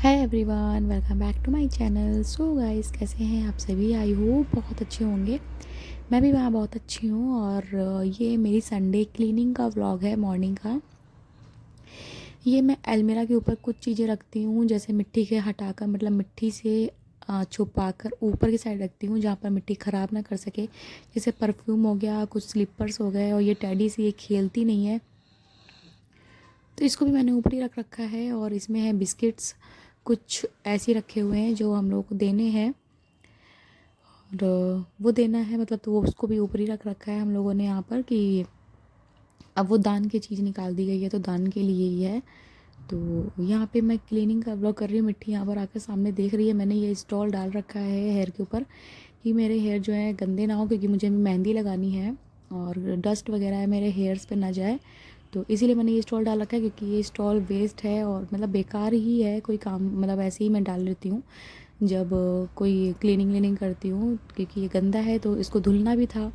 Hi everyone, welcome back to my channel. So guys, कैसे हैं आप सभी? आई होप बहुत अच्छे होंगे। मैं भी वहाँ बहुत अच्छी हूँ। और ये मेरी संडे क्लीनिंग का व्लॉग है, मॉर्निंग का। ये मैं अलमीरा के ऊपर कुछ चीज़ें रखती हूँ, जैसे मिट्टी के हटाकर, मतलब मिट्टी से छुपा कर ऊपर की साइड रखती हूँ, जहाँ पर मिट्टी ख़राब ना कर सके। जैसे परफ्यूम हो गया, कुछ स्लीपर्स हो गए, और ये टेडी से ये खेलती नहीं है, तो इसको भी मैंने ऊपर ही रख रखा है। और इसमें है बिस्किट्स, कुछ ऐसे रखे हुए हैं जो हम लोग को देने हैं, और वो देना है, मतलब तो वो उसको भी ऊपर ही रख रखा है हम लोगों ने यहाँ पर, कि अब वो दान की चीज़ निकाल दी गई है तो दान के लिए ही है। तो यहाँ पे मैं क्लीनिंग का ब्लॉग कर रही हूँ। मिट्टी यहाँ पर आकर सामने देख रही है। मैंने ये स्टॉल डाल रखा है हेयर के ऊपर, कि मेरे हेयर जो है गंदे ना हो, क्योंकि मुझे मेहंदी लगानी है और डस्ट वगैरह है मेरे हेयर्स पे ना जाए। तो इसीलिए मैंने ये स्टॉल डाल रखा है, क्योंकि ये स्टॉल वेस्ट है और मतलब बेकार ही है, कोई काम, मतलब ऐसे ही मैं डाल लेती हूँ जब कोई क्लीनिंग करती हूँ, क्योंकि ये गंदा है तो इसको धुलना भी था।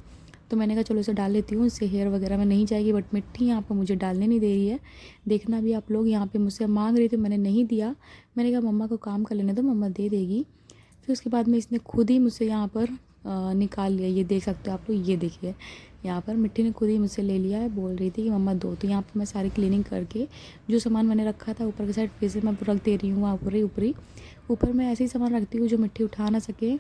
तो मैंने कहा चलो इसे डाल लेती हूँ, इससे हेयर वगैरह में नहीं जाएगी। बट मिट्टी यहाँ पर मुझे डालने नहीं दे रही है। देखना भी आप लोग, यहाँ पे मुझसे मांग रही थी, मैंने नहीं दिया। मैंने कहा मम्मा को काम कर लेने दो, मम्मा दे देगी। फिर उसके बाद में इसने खुद ही मुझसे यहाँ पर निकाल लिया। ये देख सकते हो आप लोग, ये देखिए यहाँ पर मिट्टी ने खुद ही मुझसे ले लिया है। बोल रही थी कि मम्मा दो। तो यहाँ पर मैं सारी क्लीनिंग करके जो सामान मैंने रखा था ऊपर की साइड, फिर से मैं रख दे रही हूँ वहाँ ऊपर ही। ऊपर मैं ऐसे ही सामान रखती हूँ जो मिट्टी उठा ना सके,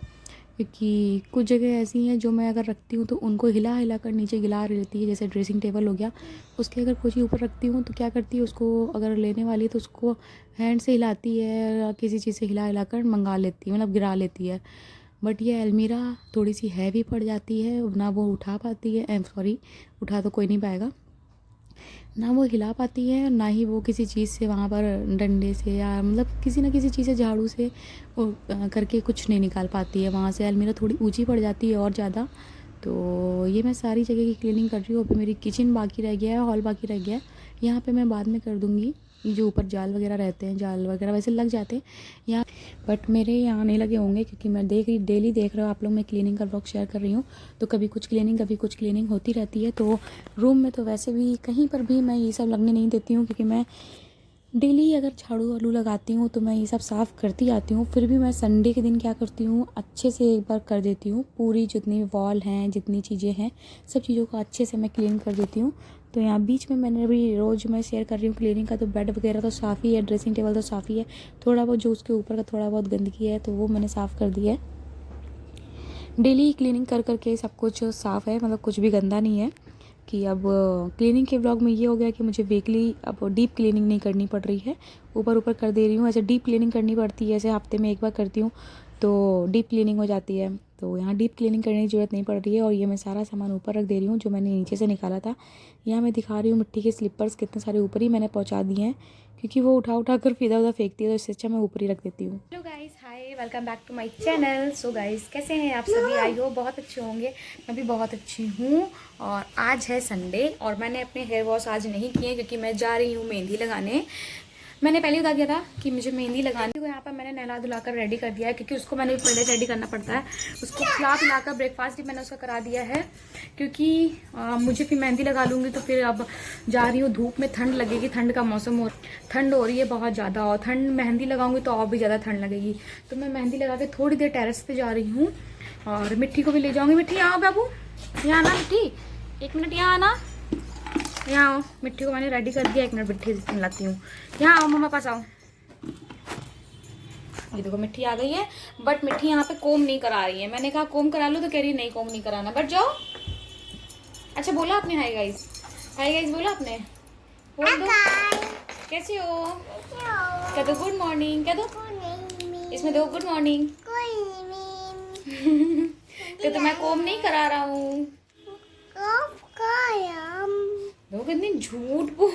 क्योंकि कुछ जगह ऐसी हैं जो मैं अगर रखती हूँ तो उनको हिला हिला कर नीचे गिरा लेती है। जैसे ड्रेसिंग टेबल हो गया, उसके अगर कुछ ही ऊपर रखती हूँ तो क्या करती है, उसको अगर लेने वाली है तो उसको हैंड से हिलाती है या किसी चीज़ से हिला हिला कर मंगा लेती है, मतलब गिरा लेती है। बट ये अलमीरा थोड़ी सी हैवी पड़ जाती है, ना वो उठा पाती है, सॉरी, उठा तो कोई नहीं पाएगा, ना वो हिला पाती है, ना ही वो किसी चीज़ से वहाँ पर डंडे से या मतलब किसी ना किसी चीज़ से, झाड़ू से वो करके कुछ नहीं निकाल पाती है वहाँ से। अलमीरा थोड़ी ऊंची पड़ जाती है और ज़्यादा। तो ये मैं सारी जगह की क्लीनिंग कर रही हूँ। अभी मेरी किचन बाकी रह गया है, हॉल बाकी रह गया है। यहाँ पे मैं बाद में कर दूँगी। ये जो ऊपर जाल वगैरह रहते हैं, जाल वगैरह वैसे लग जाते हैं यहाँ, बट मेरे यहाँ नहीं लगे होंगे, क्योंकि मैं डेली देख रहे हो आप लोग, मैं क्लीनिंग का ब्लॉग शेयर कर रही हूँ। तो कभी कुछ क्लीनिंग होती रहती है। तो रूम में तो वैसे भी कहीं पर भी मैं ये सब लगने नहीं देती हूँ, क्योंकि मैं डेली अगर झाड़ू वाड़ू लगाती हूँ तो मैं ये सब साफ़ करती आती हूँ। फिर भी मैं संडे के दिन क्या करती हूँ, अच्छे से एक बार कर देती हूँ। पूरी जितनी वॉल हैं, जितनी चीज़ें हैं, सब चीज़ों को अच्छे से मैं क्लीन कर देती हूँ। तो यहाँ बीच में मैंने अभी रोज़ मैं शेयर कर रही हूँ क्लीनिंग का। तो बेड वगैरह तो साफ़ ही है, ड्रेसिंग टेबल तो साफ़ ही है, थोड़ा बहुत जो उसके ऊपर का थोड़ा बहुत गंदगी है तो वो मैंने साफ़ कर दिया है। डेली क्लीनिंग कर करके सब कुछ साफ़ है, मतलब कुछ भी गंदा नहीं है। कि अब क्लीनिंग के व्लॉग में ये हो गया कि मुझे वीकली अब डीप क्लीनिंग नहीं करनी पड़ रही है, ऊपर ऊपर कर दे रही हूँ। ऐसे डीप क्लीनिंग करनी पड़ती है, ऐसे हफ्ते में एक बार करती हूँ तो डीप क्लीनिंग हो जाती है। तो यहाँ डीप क्लीनिंग करने की ज़रूरत नहीं पड़ रही है। और ये मैं सारा सामान ऊपर रख दे रही हूँ जो मैंने नीचे से निकाला था। यहाँ मैं दिखा रही हूँ मिट्टी के स्लीपर्स कितने सारे ऊपर ही मैंने पहुँचा दिए हैं, क्योंकि वो उठा उठा कर इधर उधर फेंकती है, तो इससे अच्छा मैं ऊपर ही रख देती हूँ। Hello guys, hi, welcome back to my channel. So guys, कैसे हैं आप सभी? आई हो बहुत अच्छे होंगे। मैं भी बहुत अच्छी हूँ। और आज है संडे और मैंने अपने हेयर वॉश आज नहीं किए, क्योंकि मैं जा रही हूँ मेहंदी लगाने। मैंने पहले बता दिया था कि मुझे मेहंदी लगानी। तो यहाँ पर मैंने नहला धुलाकर रेडी कर दिया है, क्योंकि उसको मैंने पहले रेडी करना पड़ता है। उसको खिला पिलाकर ब्रेकफास्ट भी मैंने उसका करा दिया है, क्योंकि मुझे फिर मेहंदी लगा लूँगी तो फिर अब जा रही हूँ, धूप में ठंड लगेगी, ठंड का मौसम हो, ठंड हो रही है बहुत ज़्यादा, और ठंड मेहंदी लगाऊंगी तो और भी ज़्यादा ठंड लगेगी। तो मैं मेहंदी लगा के थोड़ी देर टेरेस पे जा रही हूँ, और मिट्टी को भी ले जाऊँगी। मिट्टी यहाँ आओ बाबू, यहाँ आना मिट्टी, एक मिनट यहाँ आना, यहाँ आओ। मिट्टी को मैंने रेडी कर दिया, एक मिनट मिट्टी मिलाती हूँ। यहाँ आओ, मम्मा पास आओ। ये देखो मिट्टी आ गई है, बट मिट्टी यहाँ पे कोम नहीं करा रही है। मैंने कहा कोम करा लो तो कह रही नहीं, कोम नहीं कराना, बट जाओ। अच्छा बोला आपने हाय गाइस? हाय गाइस बोला आपने? बोल दो, कैसे हो? कह दो गुड मॉर्निंग, कह दो, इसमें दो गुड मॉर्निंग। तो मैं कोम नहीं करा रहा हूँ। देखो कितनी झूठ बोल।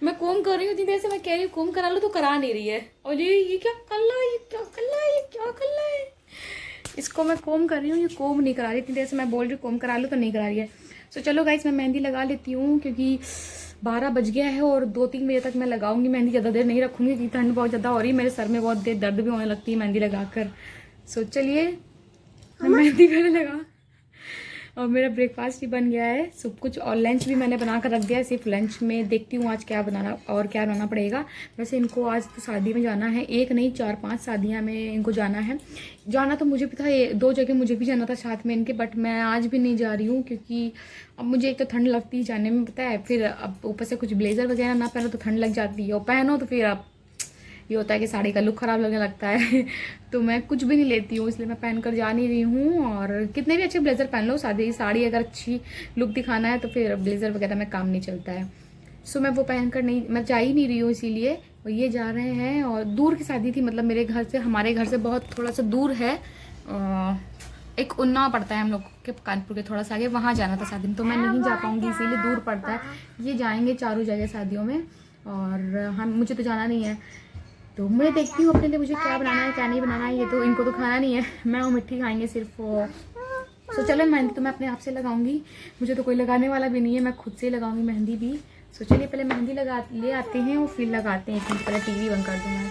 मैं कोम कर रही हूँ इतनी देर से, मैं कह रही हूँ कोम करा लो तो करा नहीं रही है। और ये क्या कर रहा है, ये क्या कर रहा है, ये क्या कर रहा है। इसको मैं कोम कर रही हूँ, ये कोम नहीं करा रही। इतनी देर से मैं बोल रही हूँ कोम करा लो तो नहीं करा रही है। तो चलो गाइस, मैं मेहंदी लगा लेती हूँ, क्योंकि 12 बज गया है और 2-3 बजे तक मैं लगाऊंगी मेहंदी। ज़्यादा देर नहीं रखूँगी, क्योंकि ठंड बहुत ज़्यादा हो रही है, मेरे सर में बहुत देर दर्द भी होने लगती है मेहंदी लगाकर। सो चलिए मैं मेहंदी करने लगा। और मेरा ब्रेकफास्ट भी बन गया है सब कुछ, और लंच भी मैंने बना कर रख दिया है। सिर्फ लंच में देखती हूँ आज क्या बनाना और क्या बनाना पड़ेगा। वैसे इनको आज तो शादी में जाना है, एक नहीं 4-5 शादियाँ में इनको जाना है। जाना तो मुझे भी था, ये 2 जगह मुझे भी जाना था साथ में इनके, बट मैं आज भी नहीं जा रही हूँ क्योंकि अब मुझे एक तो ठंड लगती है जाने में, पता है, फिर अब ऊपर से कुछ ब्लेजर वगैरह ना पहनो तो ठंड लग जाती है, और पहनो तो फिर अब ये होता है कि साड़ी का लुक ख़राब लगने लगता है तो मैं कुछ भी नहीं लेती हूँ, इसलिए मैं पहन कर जा नहीं रही हूँ। और कितने भी अच्छे ब्लेज़र पहन लो, साड़ी अगर अच्छी लुक दिखाना है तो फिर ब्लेज़र वगैरह में काम नहीं चलता है। सो मैं वो पहन कर नहीं, मैं जा ही नहीं रही हूँ इसीलिए। और ये जा रहे हैं, और दूर की शादी थी, मतलब मेरे घर से, हमारे घर से बहुत थोड़ा सा दूर है, एक उन्नाव पड़ता है हम लोग के कानपुर के थोड़ा सा आगे, वहाँ जाना था शादी में, तो मैं नहीं जा पाऊँगी इसीलिए, दूर पड़ता है। ये जाएंगे चारों जगह शादियों में, और हम मुझे तो जाना नहीं है। तो मैं देखती हूँ अपने लिए मुझे क्या बनाना है क्या नहीं बनाना है, ये तो इनको तो खाना नहीं है, मैं और मिट्टी खाएंगे सिर्फ। सो चलो मेहंदी तो मैं अपने आप से लगाऊंगी, मुझे तो कोई लगाने वाला भी नहीं है, मैं खुद से लगाऊंगी मेहंदी भी। सो चलिए पहले मेहंदी ले आते हैं और फिर लगाते हैं। एक पहले टीवी बंद कर दूँ मैं।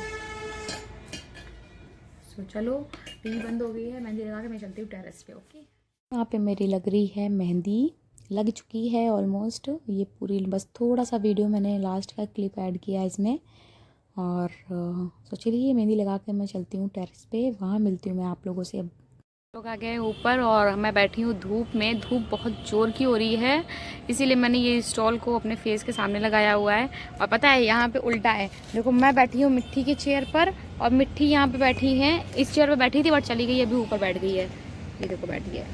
सो चलो टीवी बंद हो गई है, मेहंदी लगा के मैं चलती हूँ टेरेस पे। ओके, यहाँ पे मेरी लग रही है मेहंदी, लग चुकी है ऑलमोस्ट। ये पूरी बस थोड़ा सा वीडियो मैंने लास्ट का क्लिप ऐड किया है इसमें। और तो चलिए मेहंदी लगा के मैं चलती हूँ टेरेस पे, वहाँ मिलती हूँ मैं आप लोगों से। अब लोग आ गए ऊपर और मैं बैठी हूँ धूप में, धूप बहुत ज़ोर की हो रही है, इसीलिए मैंने ये स्टॉल को अपने फेस के सामने लगाया हुआ है। और पता है यहाँ पे उल्टा है, देखो मैं बैठी हूँ मिट्टी की चेयर पर, और मिट्टी यहाँ पे बैठी है, इस चेयर पे बैठी थी बट चली गई, अभी ऊपर बैठ गई है। ये देखो बैठी है,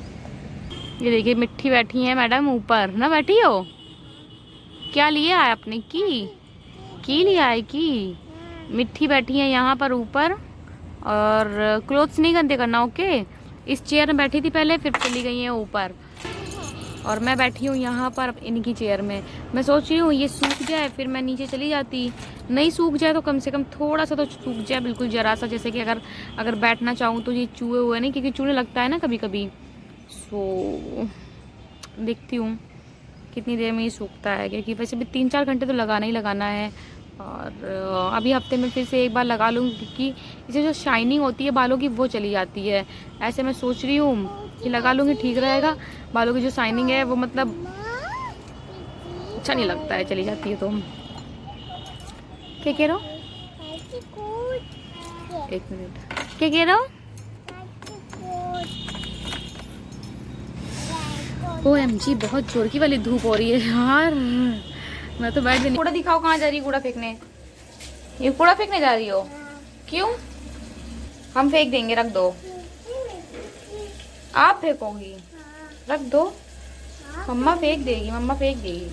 ये देखिए मिट्टी बैठी है मैडम ऊपर ना, बैठी हो। क्या लिया है आपने की लिया है की मिट्टी बैठी है यहाँ पर ऊपर, और क्लोथ्स नहीं गंदे करना, ओके। इस चेयर में बैठी थी पहले, फिर चली गई है ऊपर, और मैं बैठी हूँ यहाँ पर इनकी चेयर में। मैं सोच रही हूँ ये सूख जाए फिर मैं नीचे चली जाती, नहीं सूख जाए तो कम से कम थोड़ा सा तो सूख जाए, बिल्कुल जरा सा, जैसे कि अगर बैठना चाहूँ तो ये चूहे हुए नहीं, क्योंकि चूहे लगता है ना कभी कभी। सो देखती हूँ कितनी देर में ये सूखता है, क्योंकि वैसे भी 3-4 घंटे तो लगाना ही लगाना है। और अभी हफ्ते में फिर से एक बार लगा लूँ, क्योंकि इसे जो शाइनिंग होती है बालों की वो चली जाती है। ऐसे मैं सोच रही हूँ कि लगा लूँगी, ठीक रहेगा। बालों की जो शाइनिंग है वो मतलब अच्छा नहीं लगता है, चली जाती है। तो क्या कह रहे हो, एक मिनट, क्या कह रहे हो। OMG बहुत जोर की वाली धूप हो रही है यार, मैं तो बैठ भी नहीं। कूड़ा दिखाओ, कहाँ जा रही है कूड़ा फेंकने, ये कूड़ा फेंकने जा रही हो, क्यों। हम फेंक देंगे, रख दो। आप फेंकोगी, रख दो, मम्मा फेंक देगी, मम्मा फेंक देगी,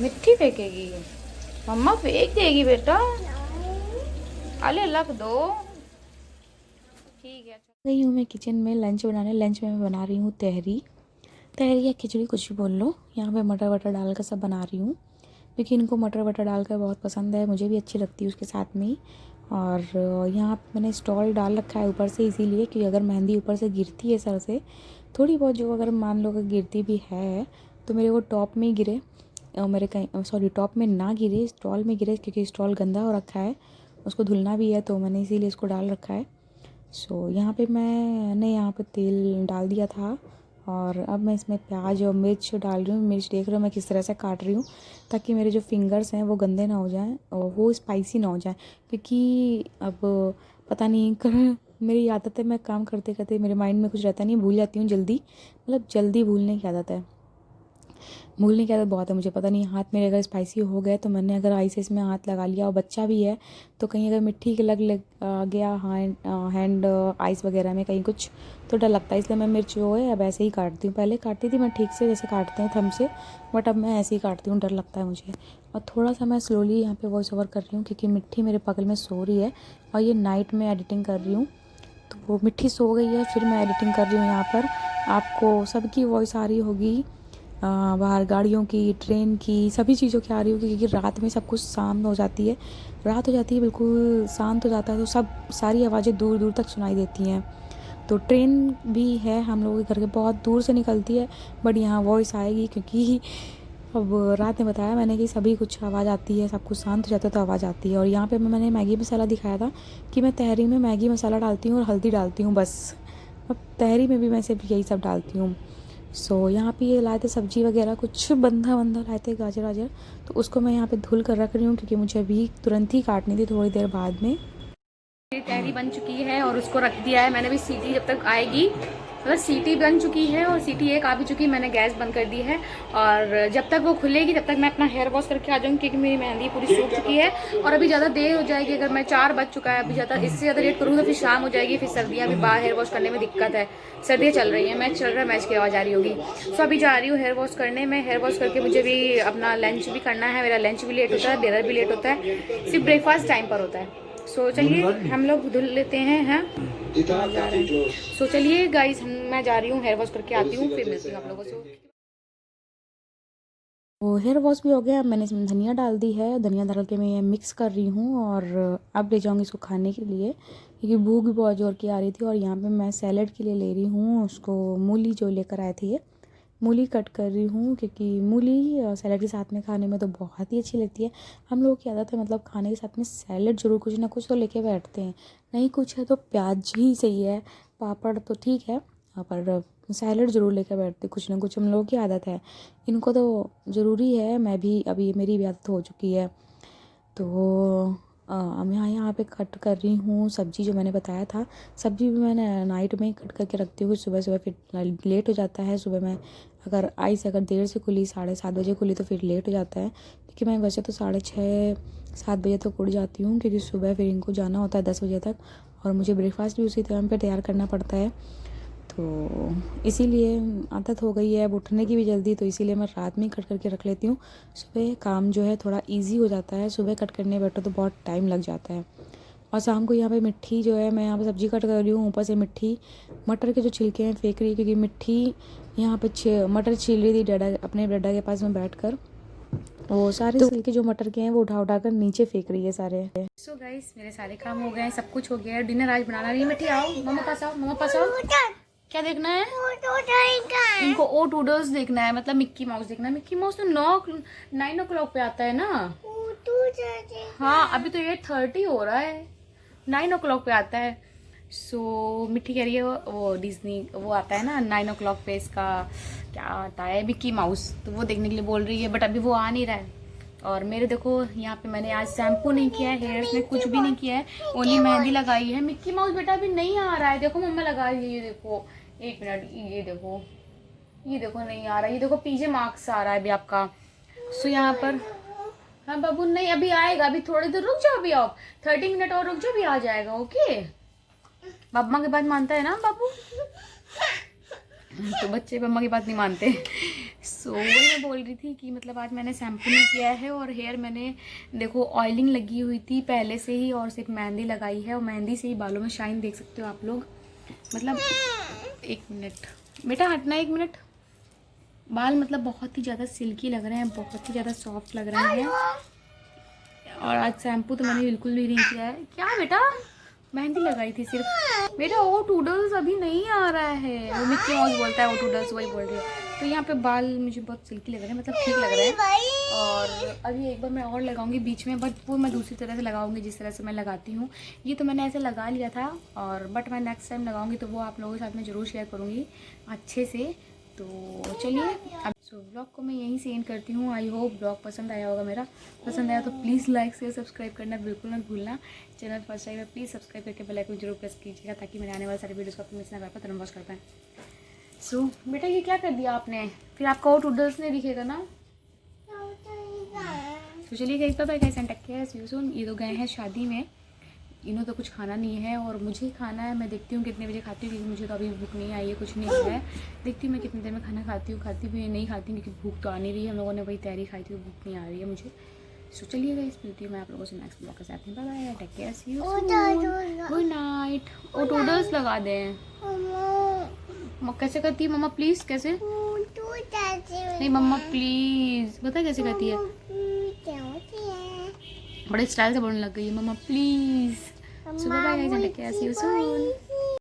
मिट्टी फेंकेगी, मम्मा फेंक देगी बेटा, अरे रख दो, ठीक है। गई हूँ मैं किचन में लंच बनाने। लंच में मैं बना रही हूँ तहरी या खिचड़ी, कुछ भी बोल लो। यहाँ पे मटर वटर डाल कर सब बना रही हूँ, क्योंकि इनको मटर वटर डालकर बहुत पसंद है, मुझे भी अच्छी लगती है उसके साथ में ही। और यहाँ पे मैंने स्टॉल डाल रखा है ऊपर से, इसीलिए कि अगर मेहंदी ऊपर से गिरती है सर से थोड़ी बहुत, जो अगर मान लो अगर गिरती भी है तो मेरे वो टॉप में ही गिरे, मेरे कहीं सॉरी टॉप में ना गिरे, स्टॉल में गिरे, क्योंकि स्टॉल गंदा हो रखा है, उसको धुलना भी है, तो मैंने इसीलिए इसको डाल रखा है। सो यहाँ पे मैंने यहाँ पे तेल डाल दिया था, और अब मैं इसमें प्याज और मिर्च डाल रही हूँ। मिर्च देख रहे हो मैं किस तरह से काट रही हूँ, ताकि मेरे जो फिंगर्स हैं वो गंदे ना हो जाएं और वो स्पाइसी ना हो जाए, क्योंकि अब पता नहीं कर मेरी आदत है, मैं काम करते करते मेरे माइंड में कुछ रहता नहीं, भूल जाती हूँ जल्दी, मतलब जल्दी भूलने की आदत है, भूलने की आदत बहुत है मुझे। पता नहीं हाथ मेरे अगर स्पाइसी हो गए तो मैंने अगर आई से इसमें हाथ लगा लिया, और बच्चा भी है तो कहीं अगर मिट्टी के लग गया हैंड आइस वगैरह में कहीं कुछ, तो डर लगता है। इसलिए मैं मिर्च जो है अब ऐसे ही काटती हूँ, पहले काटती थी मैं ठीक से जैसे काटते हैं थंब से, बट अब मैं ऐसे ही काटती हूँ, डर लगता है मुझे। और थोड़ा सा मैं स्लोली यहाँ पे वॉइस ओवर कर रही हूँ, क्योंकि मिट्टी मेरे बगल में सो रही है, और ये नाइट में एडिटिंग कर रही हूँ, तो वो मिट्टी सो गई है, फिर मैं एडिटिंग कर रही हूँ। यहाँ पर आपको सबकी वॉइस आ रही होगी, बाहर गाड़ियों की, ट्रेन की, सभी चीज़ों की आ रही होगी, क्योंकि रात में सब कुछ शांत हो जाती है, रात हो जाती है, बिल्कुल शांत हो जाता है, तो सब सारी आवाज़ें दूर दूर तक सुनाई देती हैं। तो ट्रेन भी है हम लोगों के घर के बहुत दूर से निकलती है, बट यहाँ वॉइस आएगी, क्योंकि अब रात में बताया मैंने कि सभी कुछ आवाज़ आती है, सब कुछ शांत हो जाता है तो आवाज़ आती है। और यहाँ पे मैंने मैगी मसाला दिखाया था कि मैं तहरी में मैगी मसाला डालती हूँ और हल्दी डालती हूँ बस, अब तहरी में भी मैं सिर्फ यही सब डालती हूँ। सो यहाँ पे ये लाए थे सब्जी वगैरह, कुछ बंधा बंधा लाए थे, गाजर वाजर, तो उसको मैं यहाँ पे धुल कर रख रही हूँ क्योंकि मुझे अभी तुरंत ही काटनी थी, थोड़ी देर बाद में। मेरी तहरी बन चुकी है और उसको रख दिया है मैंने। भी सीटी जब तक आएगी, मतलब सीटी बन चुकी है और सीटी एक आ भी चुकी है, मैंने गैस बंद कर दी है। और जब तक वो खुलेगी तब तक मैं अपना हेयर वॉश करके आ जाऊँगी क्योंकि मेरी मेहंदी पूरी सूख चुकी है। और अभी ज़्यादा देर हो जाएगी, अगर मैं 4 बज चुका है, अभी ज़्यादा इससे ज़्यादा लेट करूँगी तो फिर शाम हो जाएगी, फिर सर्दियाँ भी बाहर हेयर वॉश करने में दिक्कत है। सर्दियाँ चल रही हैं, मैच चल रहा है, मैच की आवाज़ आ रही होगी। सो अभी जा रही हूँ हेयर वॉश करने में। हेयर वॉश करके मुझे भी अपना लंच भी करना है, मेरा लंच भी लेट होता है, डिनर भी लेट होता है, सिर्फ ब्रेकफास्ट टाइम पर होता है। सो चलिए हम लोग धुल लेते हैं। सो चलिए गाइस, मैं जा रही हूँ हेयर वॉश करके आती हूँ, फिर मिलती हूँ आप लोगों से। वो हेयर वॉश भी हो गया। अब मैंने इसमें धनिया डाल दी है, धनिया डाल के मैं ये मिक्स कर रही हूँ और अब ले जाऊँगी इसको खाने के लिए क्योंकि भूख भी बहुत जोर की आ रही थी। और यहाँ पे मैं सैलेड के लिए ले रही हूँ उसको, मूली जो लेकर आए थे, ये मूली कट कर रही हूँ क्योंकि मूली सैलेड के साथ में खाने में तो बहुत ही अच्छी लगती है। हम लोगों की आदत है, मतलब खाने के साथ में सैलेड ज़रूर कुछ ना कुछ तो लेके बैठते हैं, नहीं कुछ है तो प्याज ही सही है, पापड़ तो ठीक है, पर सैलेड ज़रूर लेकर बैठते कुछ ना कुछ, हम लोगों की आदत है। इनको तो ज़रूरी है, मैं भी अभी मेरी भी आदत हो चुकी है। तो मैं यहाँ पे कट कर रही हूँ सब्ज़ी जो मैंने बताया था। सब्ज़ी भी मैंने नाइट में ही कट करके रखती हूँ, सुबह सुबह फिर लेट हो जाता है। सुबह में अगर आई से अगर देर से खुली, 7:30 बजे खुली तो फिर लेट हो जाता है क्योंकि मैं वैसे तो 6:30-7 बजे तक उठ जाती हूँ क्योंकि सुबह फिर इनको जाना होता है 10 बजे तक और मुझे ब्रेकफास्ट भी उसी टाइम पर तैयार करना पड़ता है। तो इसीलिए आदत हो गई है अब उठने की भी जल्दी, तो इसीलिए मैं रात में ही कट करके रख लेती हूँ। सुबह काम जो है थोड़ा इजी हो जाता है, सुबह कट करने बैठो तो बहुत टाइम लग जाता है। और शाम को यहाँ पे मिट्टी जो है, मैं यहाँ पे सब्ज़ी कट कर रही हूँ, ऊपर से मिट्टी मटर के जो छिलके हैं फेंक रही है क्योंकि मिट्टी यहाँ पे मटर छील रही थी डैडा, अपने डैडा के पास में बैठ कर, वो सारे छिलके जो मटर के हैं वो उठा कर नीचे फेंक रही है सारे। सो गाइस, मेरे सारे काम हो गए हैं, सब कुछ हो गया है। डिनर आज बनाना नहीं। मिट्टी आओ, मम्मा पास आओ, मम्मा पास आओ। क्या देखना है इनको? ओ टूडल्स देखना है, मतलब मिक्की माउस देखना है। मिक्की माउस तो 9 o'clock पे आता है ना। हाँ, अभी तो 8:30 हो रहा है, 9 o'clock पे आता है। सो मिट्टी कह रही है वो डिज्नी वो आता है ना 9 o'clock पे, इसका क्या आता है, मिक्की माउस, तो वो देखने के लिए बोल रही है, बट अभी वो आ नहीं रहा है। और मेरे देखो यहाँ पे मैंने आज शैम्पू नहीं किया है, हेयर्स में कुछ भी नहीं किया है, ओनली मेहंदी लगाई है। मिक्की माउस बेटा अभी नहीं आ रहा है, देखो मम्मा लगा रही है, ये देखो 1 मिनट, ये देखो नहीं आ रहा, ये देखो पीछे मार्क्स आ रहा है अभी आपका। सो यहाँ पर हाँ बाबू, नहीं अभी आएगा, अभी थोड़ी देर रुक जाओ, अभी आप 30 मिनट और रुक जाओ, अभी आ जाएगा। ओके, मम्मा की बात मानता है ना बाबू? तो बच्चे मम्मा की बात नहीं मानते। सो वही मैं बोल रही थी कि मतलब आज मैंने शैम्पू नहीं किया है और हेयर मैंने देखो ऑयलिंग लगी हुई थी पहले से ही और सिर्फ मेहंदी लगाई है और मेहंदी से ही बालों में शाइन देख सकते हो आप लोग। मतलब 1 मिनट बेटा हटना, 1 मिनट। बाल मतलब बहुत ही ज़्यादा सिल्की लग रहे हैं, बहुत ही ज़्यादा सॉफ्ट लग रहे हैं। और आज शैम्पू तो मैंने बिल्कुल भी नहीं किया है। क्या बेटा? मेहंदी लगाई थी सिर्फ। बेटा ओ टूडल्स अभी नहीं आ रहा है, वो मिक्की माउस बोलता है, ओ टूडल्स वही बोल रही है। तो यहाँ पे बाल मुझे बहुत सिल्की लग रहे हैं, मतलब ठीक लग रहे हैं। और अभी एक बार मैं और लगाऊंगी बीच में, बट वो मैं दूसरी तरह से लगाऊंगी जिस तरह से मैं लगाती हूँ। ये तो मैंने ऐसे लगा लिया था, और बट मैं नेक्स्ट टाइम लगाऊंगी तो वो आप लोगों के साथ में ज़रूर शेयर करूँगी अच्छे से। तो चलिए अब व्लॉग को मैं यहीं से एंड करती हूँ। आई होप ब्लॉग पसंद आया होगा मेरा। पसंद आया तो प्लीज़ लाइक शेयर सब्सक्राइब करना बिल्कुल मत भूलना। चैनल फर्स्ट टाइम है प्लीज़ सब्सक्राइब करके बेल आइकन जरूर प्रेस कीजिएगा ताकि मेरे आने वाले सारे वीडियोस को आप मिस ना कर पाए, तुरंत वॉच कर पाएँ। सो बेटा ये क्या कर दिया आपने? फिर आपका और टूडल्स नहीं दिखेगा ना। तो चलिए guys, bye bye guys and take care, see you soon. ये तो गए हैं शादी में, इन्हों तो कुछ खाना नहीं है और मुझे खाना है। मैं देखती हूँ कितने बजे खाती हूँ क्योंकि मुझे तो अभी भूख नहीं आई है, कुछ नहीं हुआ है। देखती हूँ मैं कितनी देर में खाना खाती हूँ, खाती भी नहीं खाती हूँ क्योंकि भूख तो आ नहीं रही है। हम लोगों ने वही तैयारी खाई थी, भूख नहीं आ रही है मुझे। सो चलिए गाइस, मिलती हूँ मैं आप लोगों से नेक्स्ट ब्लॉग के साथ में। Bye bye, take care, see you soon, good night. और टूडल्स लगा दें। कैसे करती है मम्मा प्लीज़? कैसे? नहीं मम्मा प्लीज़, बता कैसे करती है? बड़े स्टाइल से बोलने लग गई है mamma please. So bye bye guys and take care, see you soon.